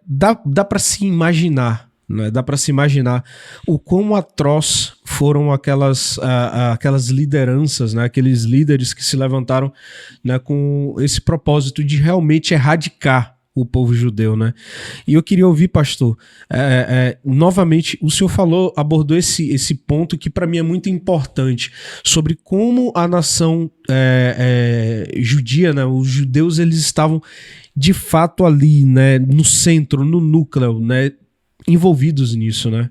dá para se imaginar, né? Dá para se imaginar o quão atroz foram aquelas lideranças, né? Aqueles líderes que se levantaram, né, com esse propósito de realmente erradicar o povo judeu, né? E eu queria ouvir, pastor, novamente, o senhor abordou esse ponto que para mim é muito importante, sobre como a nação judia, né? Os judeus, eles estavam de fato ali, né? No centro, no núcleo, né? Envolvidos nisso, né?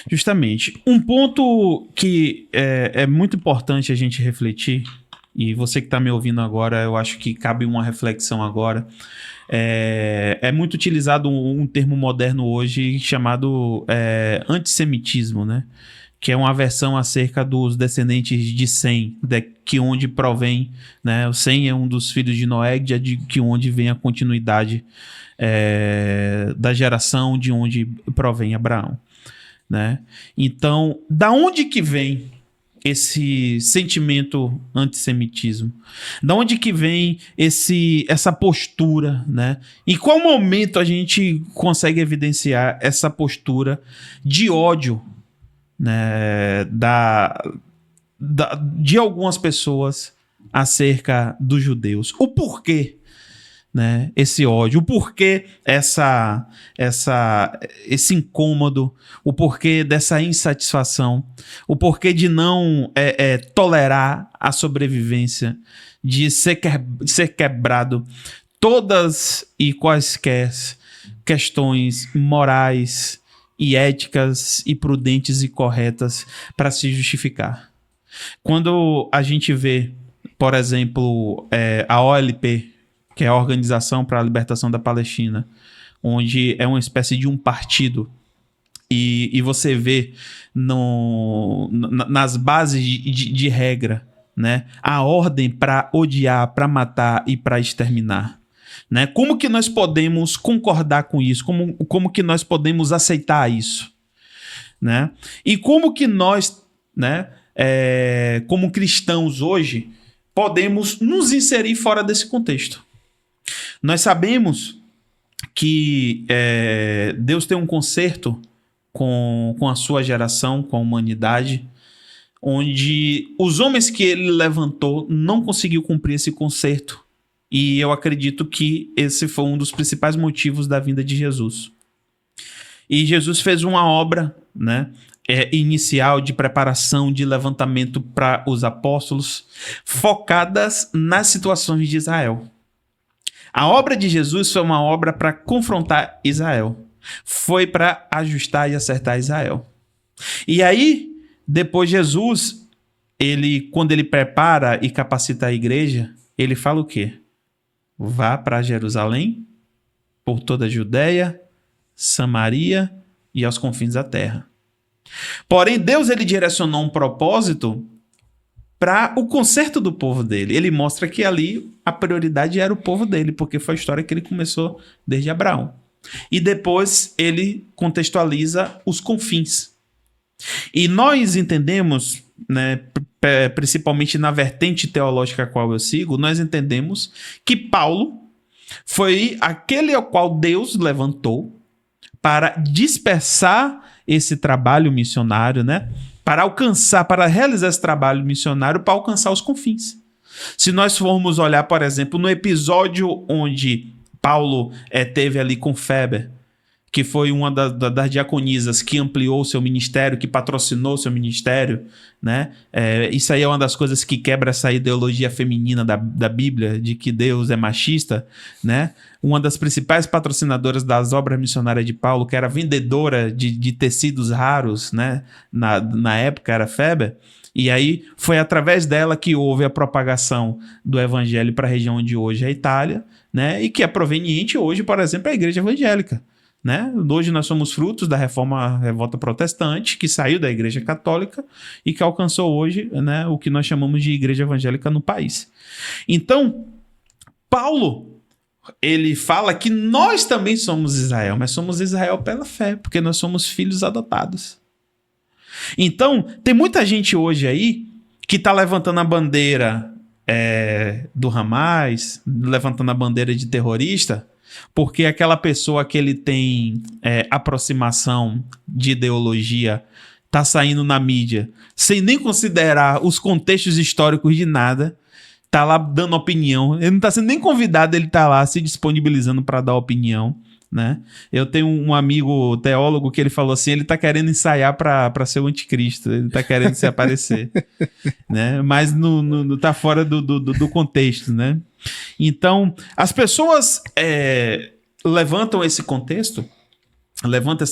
Justamente. Um ponto que é muito importante a gente refletir, e você que está me ouvindo agora, eu acho que cabe uma reflexão agora. É muito utilizado um termo moderno hoje chamado antissemitismo, né? Que é uma versão acerca dos descendentes de Sem, que onde provém, né? O Sem é um dos filhos de Noé, que onde vem a continuidade da geração de onde provém Abraão, né? Então, da onde que vem esse sentimento antissemitismo? Da onde que vem essa postura, né? Em qual momento a gente consegue evidenciar essa postura de ódio, né, de algumas pessoas acerca dos judeus? O porquê, né, esse ódio, o porquê esse incômodo, o porquê dessa insatisfação, o porquê de não tolerar a sobrevivência, de ser quebrado todas e quaisquer questões morais e éticas e prudentes e corretas para se justificar. Quando a gente vê, por exemplo, a OLP, que é a Organização para a Libertação da Palestina, onde é uma espécie de um partido, e você vê nas bases de regra, né, a ordem para odiar, para matar e para exterminar. Né? Como que nós podemos concordar com isso? Como que nós podemos aceitar isso? Né? E como que nós, né, como cristãos hoje, podemos nos inserir fora desse contexto? Nós sabemos que Deus tem um concerto com a sua geração, com a humanidade, onde os homens que ele levantou não conseguiu cumprir esse concerto. E eu acredito que esse foi um dos principais motivos da vinda de Jesus. E Jesus fez uma obra, né, inicial de preparação, de levantamento para os apóstolos, focadas nas situações de Israel. A obra de Jesus foi uma obra para confrontar Israel. Foi para ajustar e acertar Israel. E aí, depois Jesus, quando ele prepara e capacita a igreja, ele fala o quê? Vá para Jerusalém, por toda a Judéia, Samaria e aos confins da terra. Porém, Deus ele direcionou um propósito para o conserto do povo dele. Ele mostra que ali a prioridade era o povo dele, porque foi a história que ele começou desde Abraão. E depois ele contextualiza os confins. E nós entendemos, né, principalmente na vertente teológica a qual eu sigo, nós entendemos que Paulo foi aquele ao qual Deus levantou para dispersar esse trabalho missionário, né? Para realizar esse trabalho missionário, para alcançar os confins. Se nós formos olhar, por exemplo, no episódio onde Paulo teve ali com Feber, que foi uma das diaconisas que ampliou seu ministério, que patrocinou seu ministério, né? Isso aí é uma das coisas que quebra essa ideologia feminina da Bíblia, de que Deus é machista, né? Uma das principais patrocinadoras das obras missionárias de Paulo, que era vendedora de tecidos raros, né? Na época era Feber, e aí foi através dela que houve a propagação do evangelho para a região de hoje é a Itália, né? E que é proveniente hoje, por exemplo, a igreja evangélica. Né? Hoje nós somos frutos da revolta protestante, que saiu da igreja católica e que alcançou hoje, né, o que nós chamamos de igreja evangélica no país. Então, Paulo, ele fala que nós também somos Israel, mas somos Israel pela fé, porque nós somos filhos adotados. Então, tem muita gente hoje aí que está levantando a bandeira do Hamas, levantando a bandeira de terrorista, porque aquela pessoa que ele tem aproximação de ideologia tá saindo na mídia, sem nem considerar os contextos históricos de nada, tá lá dando opinião, ele não tá sendo nem convidado, ele tá lá se disponibilizando para dar opinião, né? Eu tenho um amigo teólogo que ele falou assim, ele tá querendo ensaiar para ser o anticristo, ele tá querendo se aparecer, né? Mas tá fora do contexto, né? Então, as pessoas levantam esse contexto, levantam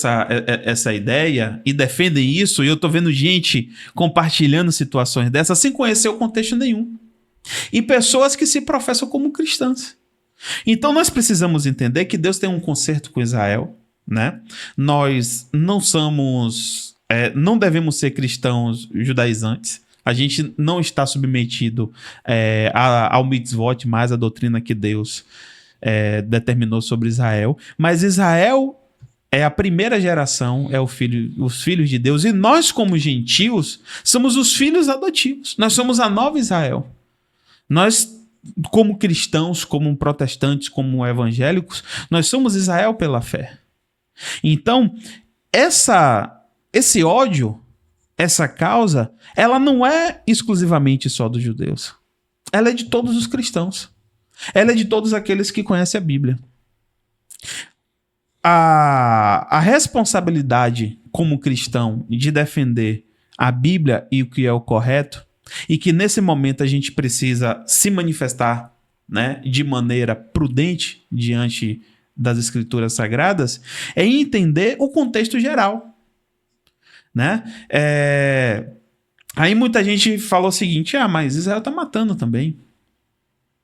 essa ideia e defendem isso, e eu tô vendo gente compartilhando situações dessas sem conhecer o contexto nenhum. E pessoas que se professam como cristãs. Então nós precisamos entender que Deus tem um concerto com Israel, né? Nós não somos, não devemos ser cristãos judaizantes. A gente não está submetido ao mitzvot, mais a doutrina que Deus determinou sobre Israel. Mas Israel é a primeira geração, os filhos de Deus. E nós, como gentios, somos os filhos adotivos. Nós somos a nova Israel. Nós, como cristãos, como protestantes, como evangélicos, nós somos Israel pela fé. Então, esse ódio, essa causa, ela não é exclusivamente só dos judeus. Ela é de todos os cristãos. Ela é de todos aqueles que conhecem a Bíblia. A responsabilidade como cristão de defender a Bíblia e o que é o correto, e que nesse momento a gente precisa se manifestar, né, de maneira prudente diante das escrituras sagradas, é entender o contexto geral, né? Aí muita gente falou o seguinte, mas Israel tá matando também,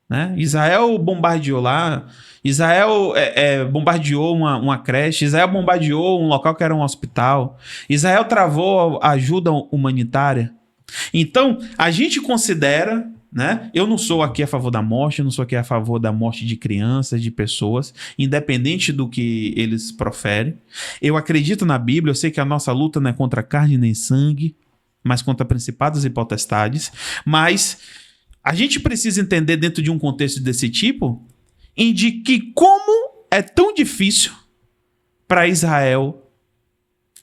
né? Israel bombardeou lá, Israel bombardeou uma creche, Israel bombardeou um local que era um hospital, Israel travou a ajuda humanitária. Então, a gente considera, né? Eu não sou aqui a favor da morte, eu não sou aqui a favor da morte de crianças, de pessoas, independente do que eles proferem. Eu acredito na Bíblia, eu sei que a nossa luta não é contra carne nem sangue, mas contra principados e potestades. Mas a gente precisa entender dentro de um contexto desse tipo, em de que como é tão difícil para Israel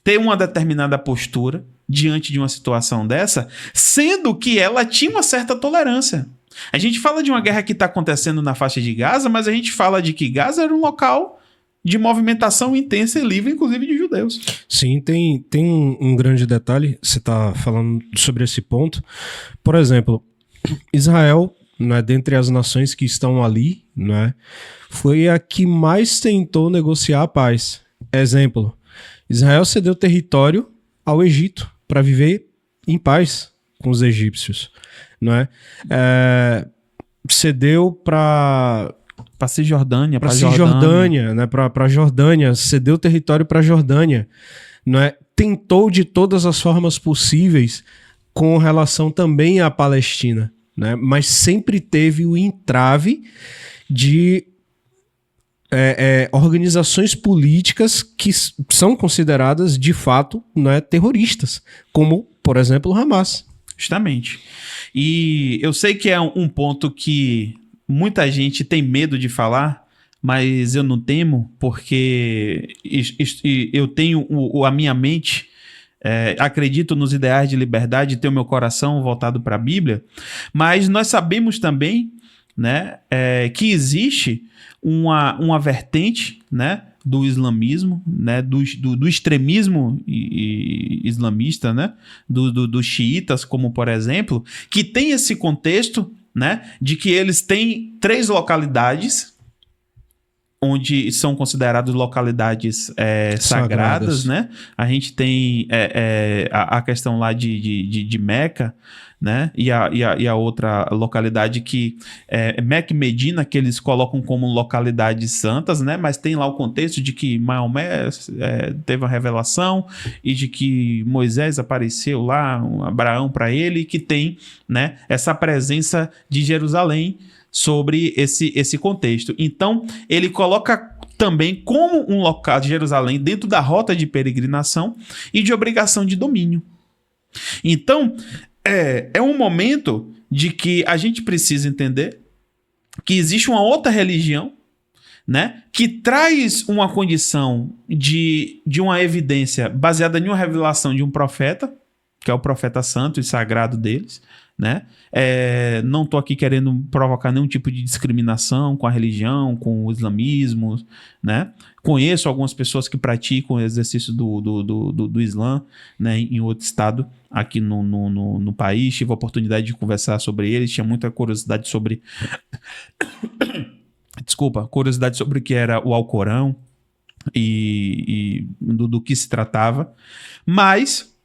ter uma determinada postura diante de uma situação dessa, sendo que ela tinha uma certa tolerância. A gente fala de uma guerra que está acontecendo na faixa de Gaza, mas a gente fala de que Gaza era um local de movimentação intensa e livre, inclusive de judeus. Sim, tem um grande detalhe, você está falando sobre esse ponto. Por exemplo, Israel, né, dentre as nações que estão ali, né, foi a que mais tentou negociar a paz. Exemplo, Israel cedeu território ao Egito para viver em paz com os egípcios, não é? Cedeu para Cisjordânia, para Cisjordânia, né? Para Jordânia, cedeu território para Jordânia, não é? Tentou de todas as formas possíveis com relação também à Palestina, né? Mas sempre teve o entrave de organizações políticas que são consideradas de fato, né, terroristas, como, por exemplo, o Hamas. Justamente. E eu sei que é um ponto que muita gente tem medo de falar, mas eu não temo, porque eu tenho a minha mente, acredito nos ideais de liberdade, tenho meu coração voltado para a Bíblia, mas nós sabemos também, né, que existe uma vertente, né, do islamismo, né, do extremismo islamista, né, dos xiitas, como por exemplo, que tem esse contexto, né, de que eles têm 3 localidades onde são consideradas localidades sagradas, né? A gente tem a questão lá de Meca, né? E a outra localidade que Meca e Medina, que eles colocam como localidades santas, né? Mas tem lá o contexto de que Maomé teve uma revelação e de que Moisés apareceu lá, Abraão para ele, e que tem, né, essa presença de Jerusalém sobre esse contexto. Então, ele coloca também como um local de Jerusalém dentro da rota de peregrinação e de obrigação de domínio. Então, é um momento de que a gente precisa entender que existe uma outra religião, né, que traz uma condição de uma evidência baseada em uma revelação de um profeta, que é o profeta santo e sagrado deles, né? Não estou aqui querendo provocar nenhum tipo de discriminação com a religião, com o islamismo, né? Conheço algumas pessoas que praticam o exercício do Islã, né, em outro estado aqui no país. Tive a oportunidade de conversar sobre eles, tinha muita curiosidade sobre... curiosidade sobre o que era o Alcorão e do que se tratava. Mas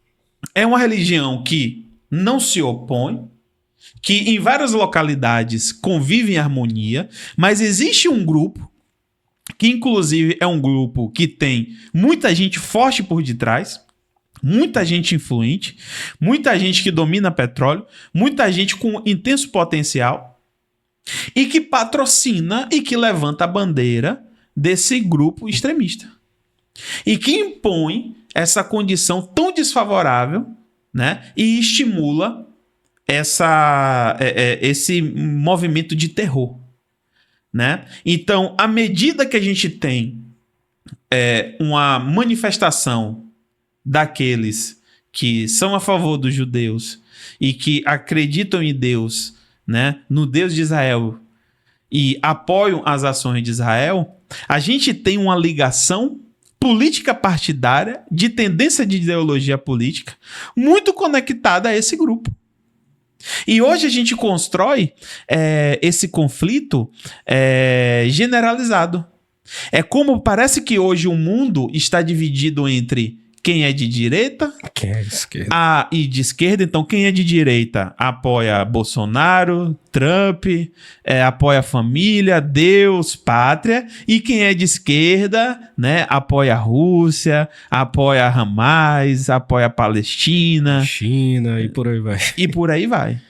é uma religião que não se opõe, que em várias localidades convive em harmonia, mas existe um grupo, que inclusive é um grupo que tem muita gente forte por detrás, muita gente influente, muita gente que domina petróleo, muita gente com intenso potencial e que patrocina e que levanta a bandeira desse grupo extremista. E que impõe essa condição tão desfavorável, né, e estimula esse movimento de terror, né? Então, à medida que a gente tem uma manifestação daqueles que são a favor dos judeus e que acreditam em Deus, né, no Deus de Israel, e apoiam as ações de Israel, a gente tem uma ligação política partidária, de tendência de ideologia política, muito conectada a esse grupo. E hoje a gente constrói esse conflito generalizado. É como parece que hoje o mundo está dividido entre quem é de direita, quem é de esquerda. E de esquerda. Então, quem é de direita apoia Bolsonaro, Trump, apoia a família, Deus, pátria. E quem é de esquerda, né, apoia a Rússia, apoia a Hamas, apoia a Palestina. China e por aí vai. E por aí vai.